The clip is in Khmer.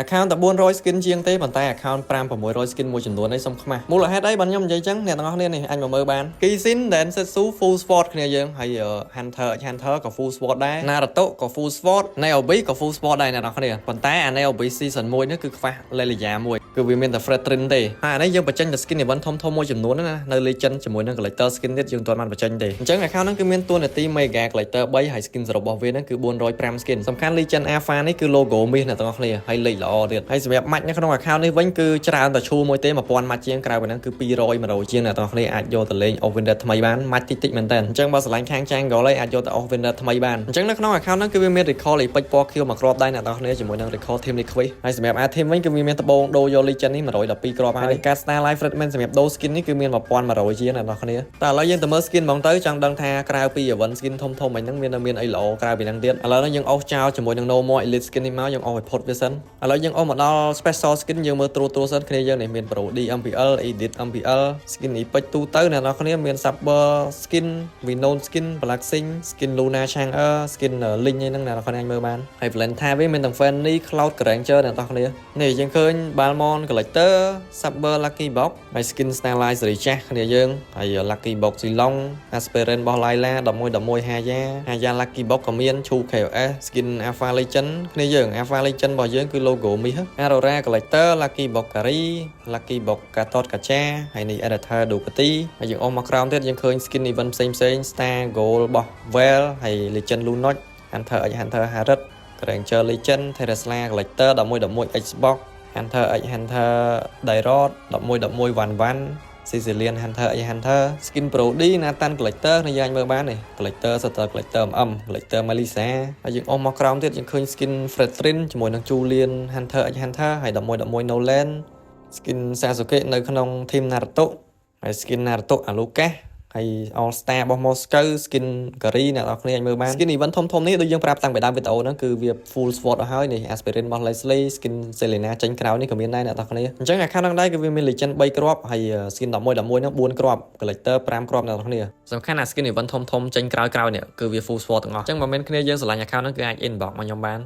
account តែ400 skin ជាងទេប៉ុន្តែ account 5-600 skin មួយចំនួននេះសុំខ្មាស់មូលហេតុអីបានខ្ញុំនិយាយចឹងអ្នកទាំងអស់គ្នានេះអាចមកមើលបាន Kisin Densetsu full sword គ្នាយើងហើយ Hunter ក៏ full sword ដែរ Naruto ក៏ full sword Naobi ក៏ full sword ដែរអ្នកទាំងអស់គ្នាប៉ុន្តែអា Naobi season 1នេះគឺខ្វះ Lelia មួយគឺវាមានតែ Fredrin ទេហើយអានេះយើងបញ្ចេញតែ skin event ធំៗមួយចំនួនណានៅ Legend ជាមួយនឹង collector skin ទៀតយើងមិនទាន់បានបញ្ចេញទេអញ្ចឹង account ហ្នឹងគឺមានតួនាទី Mega collector 3ហើយ skin របស់វាហ្នឹងគឺ405 skin សំខាន់ Legend Alpha នេះគឺ logo មាសអ្នកទាំងអស់គ្នាហើយលេខល្អទៀតហើយសម្រាប់ match នៅក្នុង account នេះវិញគឺច្រើនតែឈូមួយទេ1000 match ជាងក្រៅពីហ្នឹងគឺ200 100ជាងអ្នកទាំងអស់គ្នាអាចយកទៅលេង off winner ថ្មីបាន match តិចមែនតើអញ្ចឹងបើស្រឡាញ់ខាង Jungle ឯងអាចយកទៅ off winner ថ្មីបានអញ្ចឹងនៅក្នុង account ហ្នឹងគឺវាមាន recall លេខពេជ្រពណ៌ខៀវមួយគ្រាប់ដែរអ្នកទាំងអស់គ្នាជាមួយនឹង recall team liquid ហើយសម្រាប់ item វិញគឺវាមានត្បូងដូរយក Legend នេះ112គ្រាប់ហើយការ Star Life Fragment សម្រាប់ដូរ skin នេះគឺមាន1100ជាងអ្នកទាំងអស់គ្នាតែឥឡូវយើងទៅមើល skin ហ្មងទៅចង់ដឹងថាក្រៅពី event skin ធំៗហ្នឹងមានអីល្អក្រៅពីហ្នឹងទៀតឥឡូវនេះយើង off ចោលជាមួយនឹង No More Elite skin នេះមកយើង off ឲ្យផុតវាសិនឥឡូវយើង off មកដល់ special skin យើងមើលត្រួតសិនគ្នាយើងនេះមាន Pro D MPL Edit MPL skin នេះពេជ្រទូទៅអ្នកនរគ្នាមាន Saber skin Venom skin Blacksing skin Luna Chang'e skin Link ឯហ្នឹងអ្នកនរគ្នាអាចមើលបានហើយ Valentine វិញមានទាំង Fanny Cloud Granger អ្នកនរគ្នានេះយើងឃើញ Balmond Collector Saber Lucky Box ហើយ skin Starlight សេរីចាស់គ្នាយើងហើយ Lucky Box Silong Aspirant របស់ Laila 11 Haya Lucky Box ក៏មាន Chu KOS skin Alpha Legend គ្នាយើង Alpha Legend របស់យើងគឺ logo មាស Aurora Collector Lucky Box Kari Lucky Box Katot Kacha ហើយនេះ Editor Ducati ហើយយើងអស់មកក្រោមទៀតយើងឃើញ skin event ផ្សេងStar Gold របស់ Vel ហើយ Legend Lunok Hunter X Hunter Harrod Ranger Legend Tesla Collector 11 Xbox Hunter X Hunter Dairot 11 Sicilian Hunter X Hunter skin Pro D Nathan Collector នេះយើងមើលបាននេះ Collector Sutter Collector Collector Melissa ហើយយើងអស់មកក្រោមទៀតយើងឃើញ skin Fredrin ជាមួយនឹង Julian Hunter X Hunter ហើយ11 Nolan skin Sasuke នៅក្នុង team Naruto ហើយ skin Naruto Alucard ហើយ All Star របស់ Moscow skin Kari អ្នកនរគ្នាអាចមើលបាន skin event ធំៗនេះដូចយើងប្រាប់តាំងពីដើមវីដេអូហ្នឹងគឺវា full sword អស់ហើយនេះ Aspirin របស់ Leslie skin Selena ចេញក្រៅនេះក៏មានដែរអ្នកនរគ្នាអញ្ចឹង account ហ្នឹងដែរគឺវាមាន Legend 3គ្រាប់ហើយ skin 11ហ្នឹង4គ្រាប់ Collector 5គ្រាប់អ្នកនរគ្នាសំខាន់ណា skin event ធំៗចេញក្រៅនេះគឺវា full sword ទាំងអស់អញ្ចឹងបើមិនគ្នាយើងស្រឡាញ់ account ហ្នឹងគឺអាច inbox មកខ្ញុំបាន